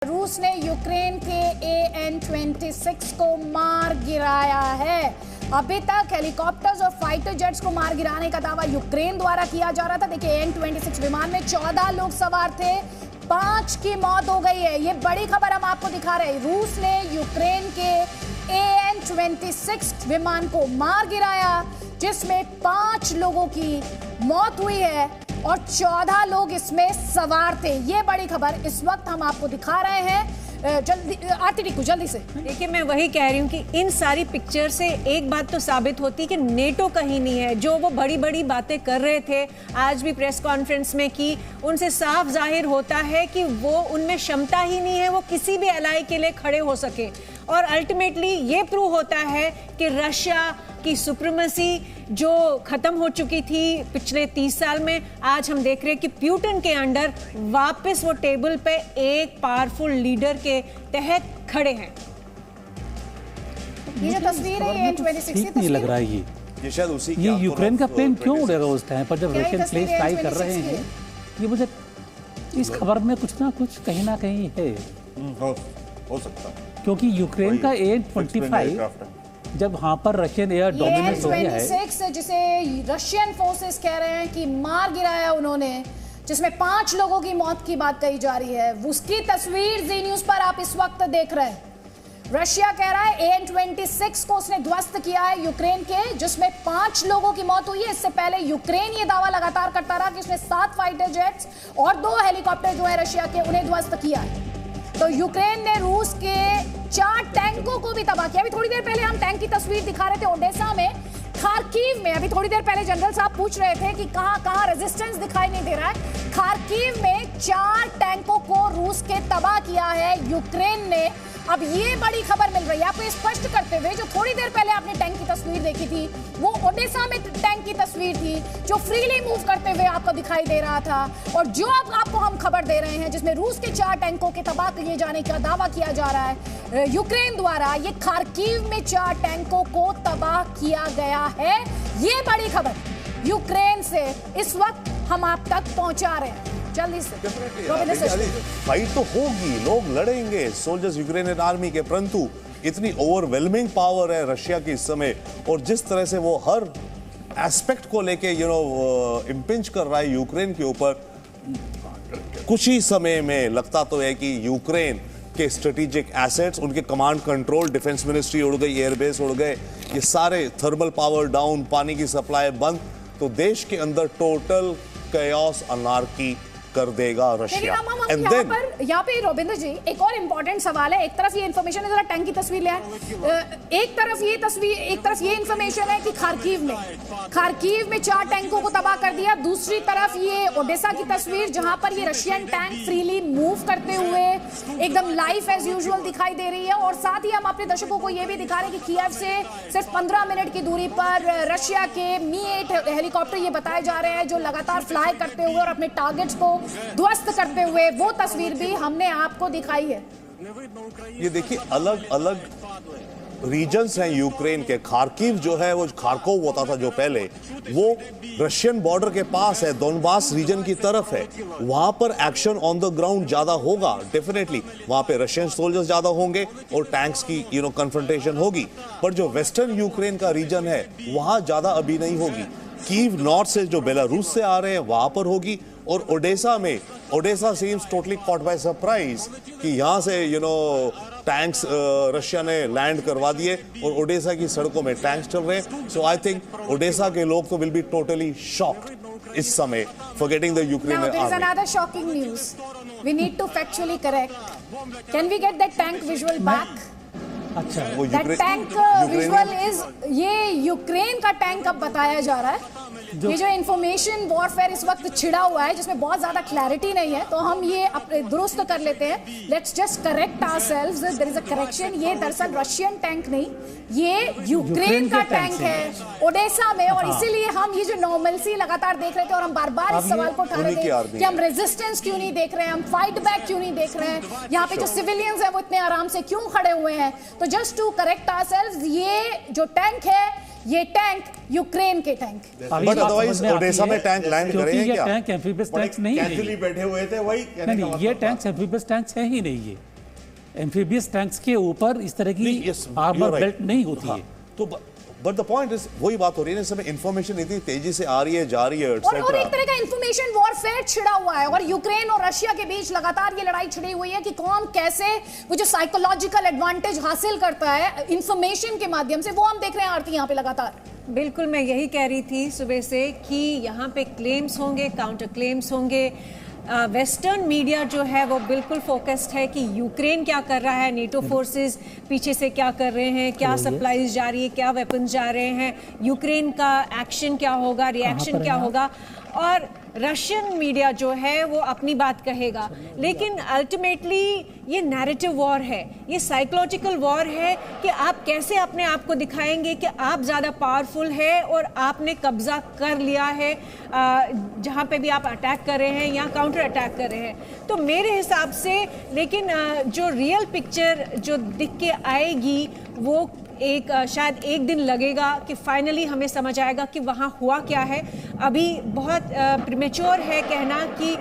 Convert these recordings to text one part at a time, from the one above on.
रूस ने यूक्रेन के AN-26 को मार गिराया है। अभी तक हेलीकॉप्टर्स और फाइटर जेट्स को मार गिराने का दावा यूक्रेन द्वारा किया जा रहा था। देखिए, AN-26 विमान में 14 लोग सवार थे, 5 की मौत हो गई है। ये बड़ी खबर हम आपको दिखा रहे हैं। रूस ने यूक्रेन के AN-26 विमान को मार गिराया, जिसमें 5 लोगों की मौत हुई है और 14 लोग इसमें सवार थे। ये बड़ी खबर इस वक्त हम आपको दिखा रहे हैं। जल्दी आरती टिक्कू, जल्दी से। देखिए, मैं वही कह रही हूँ कि इन सारी पिक्चर से एक बात तो साबित होती है कि नेटो कहीं नहीं है। जो वो बड़ी बड़ी बातें कर रहे थे आज भी प्रेस कॉन्फ्रेंस में की, उनसे साफ जाहिर होता है कि वो उनमें क्षमता ही नहीं है वो किसी भी एलाई के लिए खड़े हो सके। और अल्टीमेटली ये प्रूव होता है कि रशिया की सुप्रीमेसी जो खत्म हो चुकी थी पिछले 30 साल में, आज हम देख रहे हैं कि पुतिन के अंडर वापस वो टेबल पे एक पावरफुल लीडर के तहत खड़े हैं। ये जो तस्वीर है AN-26 ठीक नहीं लग रहा है। ये शायद उसी ये यूक्रेन का प्लेन क्यों उड़ेगा उस टाइम पर जब रशियन प्लेन फ्लाई कर रहे हैं? ये मुझे इस खबर में कुछ ना कुछ कहीं ना कहीं है। हो सकता है, क्योंकि यूक्रेन का AN-25 जब वहां पर रशियन एयर डोमिनेंस हो गया है, AN-26 जिसे रशियन फोर्सेस कह रहे हैं कि मार गिराया उन्होंने, जिसमें 5 लोगों की मौत की बात कही जा रही है, उसकी तस्वीर जी न्यूज पर आप इस वक्त देख रहे हैं। रशिया कह रहा है AN-26 को उसने ध्वस्त किया है यूक्रेन के, जिसमें 5 लोगों की मौत हुई है। इससे पहले यूक्रेन ये दावा लगातार करता रहा कि उसने 7 फाइटर जेट्स और 2 हेलीकॉप्टर जो है रशिया के, उन्हें ध्वस्त किया है। तो यूक्रेन ने रूस के 4 टैंकों को भी तबाह किया। अभी थोड़ी देर पहले हम टैंक की तस्वीर दिखा रहे थे ओडेसा में, खार्किव में। अभी थोड़ी देर पहले जनरल साहब पूछ रहे थे कि कहां रेजिस्टेंस दिखाई नहीं दे रहा है। खार्किव में 4 टैंकों को रूस के तबाह किया है यूक्रेन ने। अब ये बड़ी खबर मिल रही है आपको स्पष्ट करते हुए। जो थोड़ी देर पहले आपने टैंक की तस्वीर देखी थी, वो ओडेसा में टैंक की तस्वीर थी जो फ्रीली मूव करते हुए आपको दिखाई दे रहा था। और जो अब आपको हम खबर दे रहे हैं, जिसमें रूस के 4 टैंकों के तबाह किए जाने का दावा किया जा रहा है यूक्रेन द्वारा, ये खार्किव में 4 टैंकों को तबाह किया गया है। ये बड़ी खबर यूक्रेन से इस वक्त हम आप तक पहुंचा रहे हैं। जल्दी से फाइट तो होगी, लोग लड़ेंगे, सोल्जर्स यूक्रेनियन आर्मी के, परंतु इतनी ओवरवेलमिंग पावर है रशिया की इस समय, और जिस तरह से वो हर एस्पेक्ट को लेके इम्पिंच कर रहा है यूक्रेन के ऊपर, कुछ ही समय में लगता तो है कि यूक्रेन के स्ट्रेटेजिक एसेट्स, उनके कमांड कंट्रोल, डिफेंस मिनिस्ट्री उड़ गई, एयरबेस उड़ गए, ये सारे थर्मल पावर डाउन, पानी की सप्लाई बंद, तो देश के अंदर टोटल कैओस, अनार्की कर देगा रशिया। एंड देन यहाँ पे रविंद्र जी एक और इंपॉर्टेंट सवाल है। एक तरफ ये इंफॉर्मेशन है, जरा टैंक की तस्वीर ले आए। एक तरफ ये इंफॉर्मेशन है कि खार्किव में 4 टैंकों को तबाह कर दिया। दूसरी तरफ ये ओडेसा की तस्वीर, जहां पर ये रशियन टैंक फ्रीली मूव करते हुए एकदम लाइफ एज यूजुअल दिखाई दे रही है। और साथ ही हम अपने दर्शकों को ये भी दिखा रहे हैं कि कीव से सिर्फ 15 मिनट की दूरी पर रशिया के Mi-8 हेलीकॉप्टर ये बताए जा रहे हैं, जो लगातार फ्लाई करते हुए और अपने टारगेट्स को ध्वस्त करते हुए, वो तस्वीर भी हमने आपको दिखाई है। ये देखिए, अलग अलग रीजन्स हैं यूक्रेन के। खार्किव जो है, वो खार्कोव होता था जो पहले, वो रशियन बॉर्डर के पास है, दोनबास रीजन की तरफ है। वहां पर एक्शन ऑन द ग्राउंड ज्यादा होगा, डेफिनेटली वहां पे रशियन सोल्जर्स ज्यादा होंगे और टैंक्स की कन्फ्रंटेशन होगी। पर जो वेस्टर्न यूक्रेन का रीजन है, वहां ज्यादा अभी नहीं होगी। कीव नॉर्थ से जो बेलारूस से आ रहे हैं वहां पर होगी। और Odessa seems totally caught by surprise कि यहां से टैंक्स रशिया ने लैंड करवा दिए और ओडेसा की सड़कों में टैंक्स चल रहे हैं। सो आई थिंक ओडेसा के लोग तो विल बी टोटली शॉक्ड इस समय, forgetting the Ukrainian army. Now there is another shocking news. We need to factually correct. Can we get that tank visual back? अच्छा, वो टैंक विजुअल इज, ये Ukraine का tank अब बताया जा रहा है। ये जो इंफॉर्मेशन वॉरफेयर इस वक्त छिड़ा हुआ है, जिसमें बहुत ज्यादा क्लैरिटी नहीं है, तो हम ये दुरुस्त कर लेते हैं। Let's just correct ourselves, there is a correction. ये दरअसल रशियन टैंक नहीं, ये यूक्रेन का टैंक है ओडेसा में। और इसीलिए हम ये जो नॉर्मलसी लगातार देख रहे थे, और हम बार बार इस सवाल को उठा रहे थे कि हम रेजिस्टेंस क्यों नहीं देख रहे हैं, हम फाइट बैक क्यों नहीं देख रहे हैं, यहाँ पे जो सिविलियंस है वो इतने आराम से क्यों खड़े हुए हैं। तो जस्ट टू करेक्ट आवरसेल्व्स, ये जो टैंक है, ये टैंक यूक्रेन के टैंक। बट अदरवाइज ओडेसा में टैंक लैंड करेंगे क्या? ये टैंक एम्फीबियस टैंक्स नहीं है, कैजुअली बैठे हुए थे वही। नहीं, ये टैंक्स एम्फीबियस टैंक्स है ही नहीं। ये एम्फीबियस टैंक्स के ऊपर इस तरह की आर्मर बेल्ट नहीं होती है। तो बट द पॉइंट इज वही बात हो रही है, इस समय इंफॉर्मेशन इतनी तेजी से आ रही है, जा रही है, और एक तरह का इंफॉर्मेशन वॉरफेयर छिड़ा हुआ है और यूक्रेन और रशिया के बीच लगातार ये लड़ाई छिड़ी हुई है कि कौन कैसे वो जो साइकोलॉजिकल एडवांटेज हासिल करता है इंफॉर्मेशन के माध्यम से, वो हम देख रहे हैं आरती यहाँ पे लगातार। बिल्कुल, मैं यही कह रही थी सुबह से कि यहाँ पे क्लेम्स होंगे, काउंटर क्लेम्स होंगे। वेस्टर्न मीडिया जो है वो बिल्कुल फोकस्ड है कि यूक्रेन क्या कर रहा है, नेटो फोर्सेस पीछे से क्या कर रहे हैं, क्या सप्लाईज जा रही है, क्या वेपन्स जा रहे हैं, यूक्रेन का एक्शन क्या होगा, रिएक्शन क्या होगा, और रशियन मीडिया जो है वो अपनी बात कहेगा। लेकिन अल्टीमेटली ये नैरेटिव वॉर है, ये साइकोलॉजिकल वॉर है कि आप कैसे अपने आप को दिखाएंगे कि आप ज़्यादा पावरफुल है और आपने कब्जा कर लिया है जहाँ पे भी आप अटैक कर रहे हैं या काउंटर अटैक कर रहे हैं। तो मेरे हिसाब से लेकिन जो रियल पिक्चर जो दिख के आएगी वो शायद एक दिन लगेगा कि फाइनली हमें समझ आएगा कि वहाँ हुआ क्या है। अभी बहुत प्रीमेच्योर है कहना कि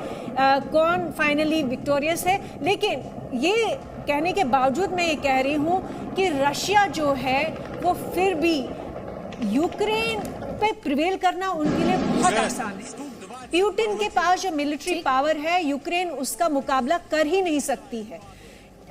कौन फाइनली विक्टोरियस है, लेकिन ये कहने के बावजूद मैं ये कह रही हूँ कि रशिया जो है वो फिर भी यूक्रेन पे प्रिवेल करना उनके लिए बहुत आसान है। पुतिन के पास जो मिलिट्री पावर है यूक्रेन उसका मुकाबला कर ही नहीं सकती है।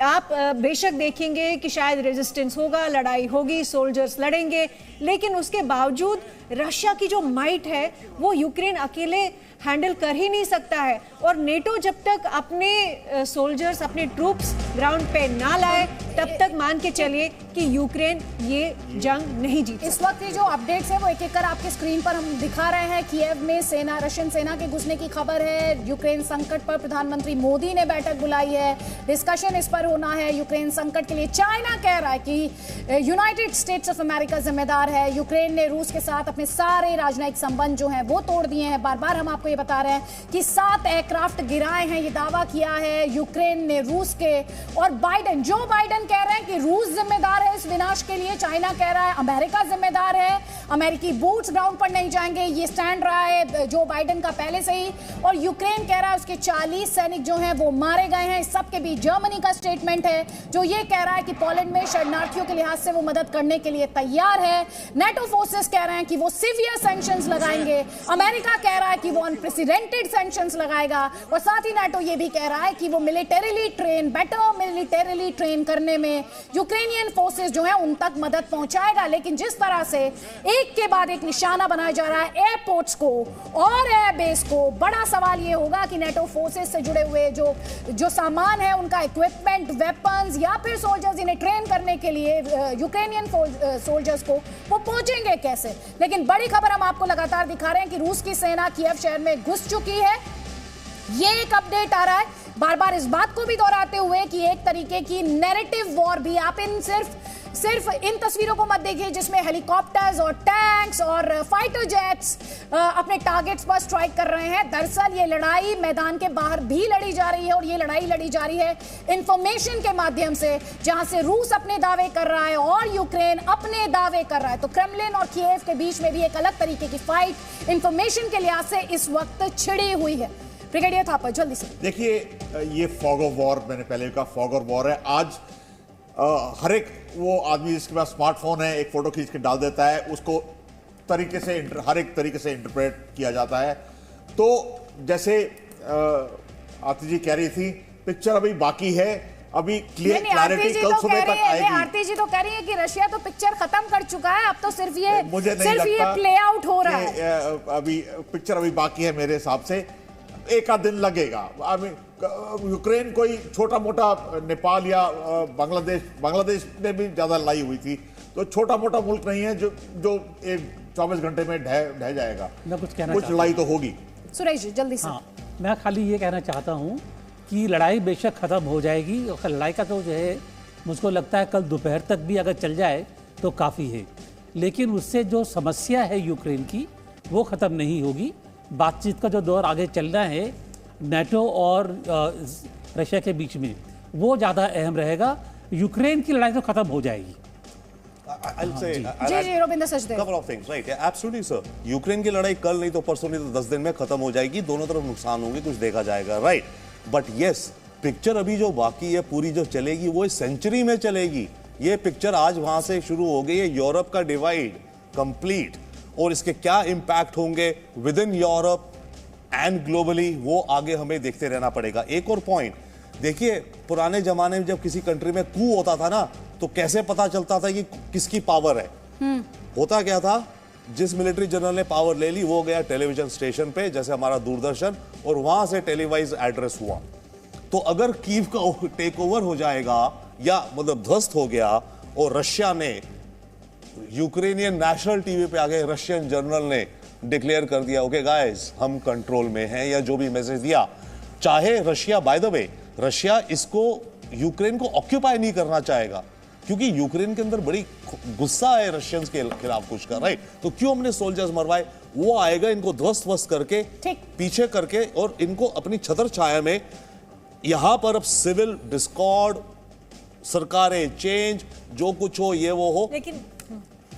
आप बेशक देखेंगे कि शायद रेजिस्टेंस होगा, लड़ाई होगी, सोल्जर्स लड़ेंगे, लेकिन उसके बावजूद रशिया की जो माइट है वो यूक्रेन अकेले हैंडल कर ही नहीं सकता है। और नेटो जब तक अपने सोल्जर्स, अपने ट्रूप्स ग्राउंड पे ना लाए तब तक मान के चलिए कि यूक्रेन ये जंग नहीं जीत। इस वक्त ये जो अपडेट्स है वो एक एक कर आपके स्क्रीन पर हम दिखा रहे हैं। कीव में सेना, रशियन सेना के घुसने की खबर है। यूक्रेन संकट पर प्रधानमंत्री मोदी ने बैठक बुलाई है, डिस्कशन इस पर होना है। यूक्रेन संकट के लिए चाइना कह रहा है कि यूनाइटेड स्टेट्स ऑफ अमेरिका जिम्मेदार है। यूक्रेन ने रूस के साथ अपने सारे राजनयिक संबंध जो हैं वो तोड़ दिए हैं। बार बार हम आपको ये बता रहे हैं कि 7 एयरक्राफ्ट गिराए हैं, ये दावा किया है यूक्रेन ने रूस के। और जो बाइडेन कह रहे हैं कि रूस जिम्मेदार है इस विनाश के लिए, चाइना कह रहा है अमेरिका जिम्मेदार है, अमेरिकी बूट्स ग्राउंड पर नहीं जाएंगे, ये स्टैंड रहा है जो बाइडेन का पहले से ही। और यूक्रेन कह रहा है उसके 40 सैनिक जो हैं वो मारे गए हैं। इस सब के बीच जर्मनी का स्टेटमेंट है जो ये कह रहा है कि पोलैंड में शरणार्थियों के लिहाज से वो मदद करने के लिए तैयार है। नेटो फोर्सेस कह रहे हैं कि वो सीवियर सैंक्शंस लगाएंगे। अमेरिका कह रहा है कि वो अनप्रेसिडेंटेड सैंक्शंस लगाएगा। और साथ ही नेटो ये भी कह रहा है कि वो मिलिटरीली ट्रेन करने में यूक्रेनियन फोर्सेस जो है उन तक मदद पहुंचाएगा। लेकिन जिस तरह से एक के बाद एक निशाना बनाया जा रहा है एयरपोर्ट्स को और एयरबेस को, बड़ा सवाल ये होगा कि नेटो फोर्सेस से जुड़े हुए जो सामान है, उनका इक्विपमेंट, वेपन्स या फिर सोल्जर्स इन्हें ट्रेन करने के लिए यूक्रेनियन सोल्जर्स को वो पहुंचेंगे कैसे। लेकिन बड़ी खबर हम आपको लगातार दिखा रहे हैं कि रूस की सेना कीव शहर में घुस चुकी है। ये एक अपडेट आ रहा है बार बार इस बात को भी दोहराते हुए कि एक तरीके की नैरेटिव वॉर भी। आप सिर्फ इन तस्वीरों को मत देखिए जिसमें हेलीकॉप्टर्स और टैंक्स और फाइटर जेट्स अपने टारगेट्स पर स्ट्राइक कर रहे हैं। दरअसल ये लड़ाई मैदान के बाहर भी लड़ी जा रही है और ये लड़ाई लड़ी जा रही है इंफॉर्मेशन के माध्यम से, जहां से रूस अपने दावे कर रहा है और यूक्रेन अपने दावे कर रहा है। तो क्रेमलिन और कीव के बीच में भी एक अलग तरीके की फाइट इंफॉर्मेशन के लिहाज से इस वक्त छिड़ी हुई है। ब्रिगेडियर थापर जल्दी से देखिए, ये फॉग ऑफ वॉर, मैंने पहले कहा फॉग ऑफ वॉर है। आज हर एक वो आदमी जिसके पास स्मार्टफोन है एक फोटो खींच के डाल देता है, उसको हर एक तरीके से इंटरप्रेट किया जाता है। तो जैसे आरती जी कह रही थी, पिक्चर अभी बाकी है, अभी क्लैरिटी कल सुबह तक आएगी। आरती जी तो कह रही है कि रशिया तो पिक्चर खत्म कर चुका है, अब तो सिर्फ ये प्ले आउट हो रहा है। अभी पिक्चर अभी बाकी है, मेरे हिसाब से एक आध दिन लगेगा। यूक्रेन कोई छोटा मोटा नेपाल या बांग्लादेश में भी ज्यादा लड़ाई हुई थी, तो छोटा मोटा मुल्क नहीं है जो एक 24 घंटे में ढह जाएगा। कुछ लड़ाई तो होगी। सुरेश जी जल्दी से। मैं खाली ये कहना चाहता हूँ कि लड़ाई बेशक खत्म हो जाएगी और लड़ाई का तो जो है मुझको लगता है कल दोपहर तक भी अगर चल जाए तो काफ़ी है, लेकिन उससे जो समस्या है यूक्रेन की वो ख़त्म नहीं होगी। बातचीत का जो दौर आगे चलना है नेटो और रशिया के बीच में, वो ज़्यादा अहम रहेगा। यूक्रेन की लड़ाई तो खत्म हो जाएगी। यूक्रेन की लड़ाई कल नहीं तो परसों नहीं तो 10 दिन में खत्म हो जाएगी, दोनों तरफ नुकसान होंगे, कुछ देखा जाएगा, राइट। बट यस, पिक्चर अभी जो बाकी है पूरी जो चलेगी वो इस सेंचुरी में चलेगी। ये पिक्चर आज वहां से शुरू हो गई है, यूरोप का डिवाइड कंप्लीट, और इसके क्या इंपैक्ट होंगे with in Europe and globally वो आगे हमें देखते रहना पड़ेगा। एक और पॉइंट देखिए, पुराने जमाने में जब किसी कंट्री में कू होता था ना, तो कैसे पता चलता था कि किसकी पावर है? होता क्या था, जिस मिलिट्री जनरल ने पावर ले ली वो गया टेलीविजन स्टेशन पे, जैसे हमारा दूरदर्शन, और वहां से टेलीवाइज एड्रेस हुआ। तो अगर कीव का टेक ओवर हो जाएगा या मतलब ध्वस्त हो गया और रशिया ने यूक्रेनियन नेशनल टीवी पे आगे रशियन जनरल ने डिक्लेयर कर दिया ओके गाइस हम कंट्रोल में हैं, या जो भी मैसेज दिया, चाहे Russia, by the way Russia इसको यूक्रेन को ऑक्यूपाई नहीं करना चाहेगा, क्योंकि यूक्रेन के अंदर बड़ी गुस्सा है रशियंस के खिलाफ कुछ कर, राइट? तो क्यों हमने सोल्जर्स मरवाए? वो आएगा इनको ध्वस्त करके, पीछे करके, और इनको अपनी छतर छाया में यहां पर अब सिविल डिस्कॉर्ड, सरकारें चेंज, जो कुछ हो ये वो हो, लेकिन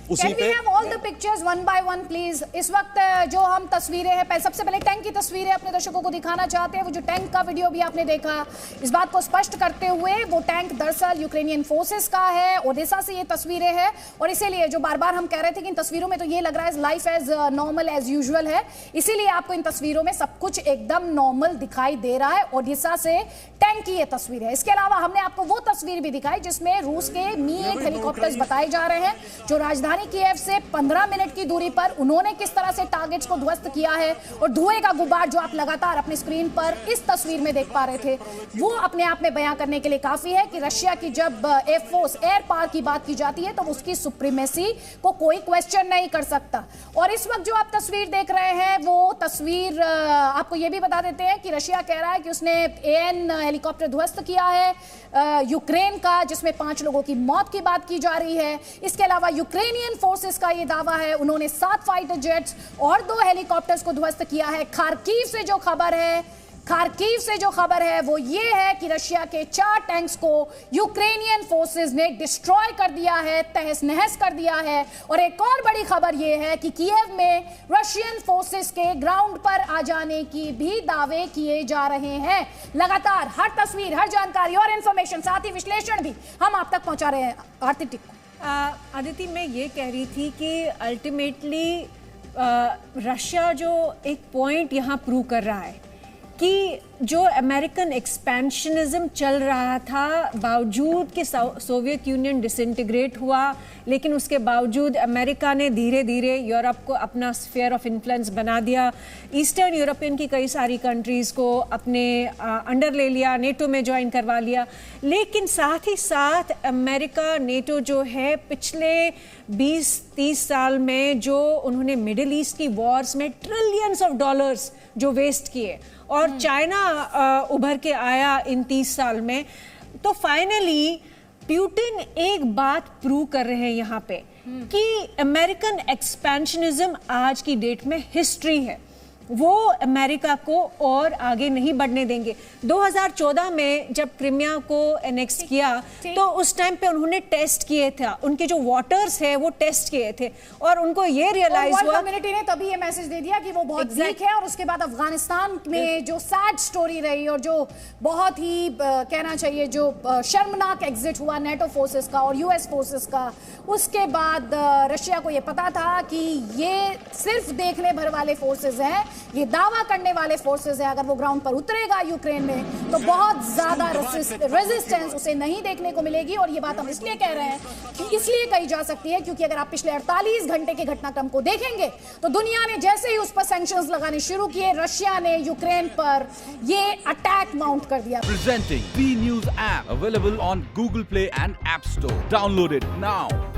उसी Can we पे have all the pictures one by one, please? इस वक्त जो हम तस्वीरें हैं, सबसे पहले टैंक की तस्वीरें अपने दर्शकों को दिखाना चाहते हैं। वो जो टैंक का वीडियो भी आपने देखा, इस बात को स्पष्ट करते हुए वो टैंक दरअसल यूक्रेनियन फोर्सेस का है। ओडेसा से ये तस्वीरें हैं, और इसीलिए जो बार बार हम कह रहे थे कि इन तस्वीरों में तो ये लग रहा है life as normal as usual है, इसीलिए आपको इन तस्वीरों में सब कुछ एकदम नॉर्मल दिखाई दे रहा है। ओडिशा से टैंक की ये तस्वीर है। इसके अलावा हमने आपको वो तस्वीर भी दिखाई जिसमें रूस के Mi-8 हेलीकॉप्टर्स बताए जा रहे हैं, जो राजधानी कीव से 15 मिनट की दूरी पर उन्होंने किस तरह से टारगेट्स को ध्वस्त किया है, और धुएं का गुबार जो आप लगातार अपनी स्क्रीन पर इस तस्वीर में देख पा रहे थे, वो अपने आप में बयां करने के लिए काफी है कि रशिया की जब एयरफोर्स, एयर पावर की बात की जाती है तो उसकी सुप्रीमेसी को कोई क्वेश्चन नहीं कर सकता। और इस वक्त जो आप तस्वीर देख रहे हैं वो तस्वीर आपको ये भी बता देते हैं कि रशिया कह रहा है कि उसने AN हेलीकॉप्टर ध्वस्त किया है यूक्रेन का, जिसमें 5 लोगों की मौत की बात की जा रही है। इसके अलावा यूक्रेनियन फोर्सेस का ये दावा है उन्होंने 7 फाइटर जेट्स और 2 हेलीकॉप्टर्स को ध्वस्त किया है। खार्किव से जो खबर है वो ये है कि रशिया के 4 टैंक्स को यूक्रेनियन फोर्सेस ने डिस्ट्रॉय कर दिया है, तहस नहस कर दिया है। और एक और बड़ी खबर ये है कि कीव में रशियन फोर्सेस के ग्राउंड पर आ जाने की भी दावे किए जा रहे हैं। लगातार हर तस्वीर, हर जानकारी और इंफॉर्मेशन, साथ ही विश्लेषण भी हम आप तक पहुंचा रहे हैं। आरती टिक्कू। आदिति, मैं ये कह रही थी कि अल्टीमेटली रशिया जो एक पॉइंट यहाँ प्रूव कर रहा है कि जो अमेरिकन एक्सपेंशनिज्म चल रहा था, बावजूद कि सोवियत यूनियन डिसइंटीग्रेट हुआ, लेकिन उसके बावजूद अमेरिका ने धीरे धीरे यूरोप को अपना स्फीयर ऑफ इन्फ्लुएंस बना दिया, ईस्टर्न यूरोपियन की कई सारी कंट्रीज़ को अपने अंडर ले लिया, नेटो में ज्वाइन करवा लिया। लेकिन साथ ही साथ अमेरिका, नेटो जो है, पिछले 20-30 साल में जो उन्होंने मिडिल ईस्ट की वॉर्स में ट्रिलियंस ऑफ डॉलर्स जो वेस्ट किए, और चाइना उभर के आया इन 30 साल में, तो फाइनली पुतिन एक बात प्रूव कर रहे हैं यहाँ पे कि अमेरिकन एक्सपेंशनिज्म आज की डेट में हिस्ट्री है, वो अमेरिका को और आगे नहीं बढ़ने देंगे। 2014 में जब क्रिमिया को एनेक्स किया तो उस टाइम पे उन्होंने टेस्ट किए थे, उनके जो वाटर्स है वो टेस्ट किए थे, और उनको ये रियलाइज हुआ, कम्युनिटी ने तभी ये मैसेज दे दिया कि वो बहुत वीक है। और उसके बाद अफगानिस्तान में जो सैड स्टोरी रही और जो बहुत ही कहना चाहिए जो शर्मनाक एग्जिट हुआ नेटो फोर्सेस का और यूएस फोर्सेस का, उसके बाद रशिया को ये पता था कि ये सिर्फ देखने भर वाले फोर्सेस हैं, ये दावा करने वाले फोर्सेस है। अगर वो ग्राउंड पर उतरेगा यूक्रेन में तो बहुत ज्यादा रेजिस्टेंस उसे नहीं देखने को मिलेगी। और ये बात हम इसलिए कह रहे हैं कि इसलिए कही जा सकती है क्योंकि अगर आप पिछले 48 घंटे के घटनाक्रम को देखेंगे तो दुनिया ने जैसे ही उस पर सैंक्शंस लगाने शुरू किए, रशिया ने यूक्रेन पर ये अटैक माउंट कर दिया। Presenting B News app available on Google Play and App Store. Download it now.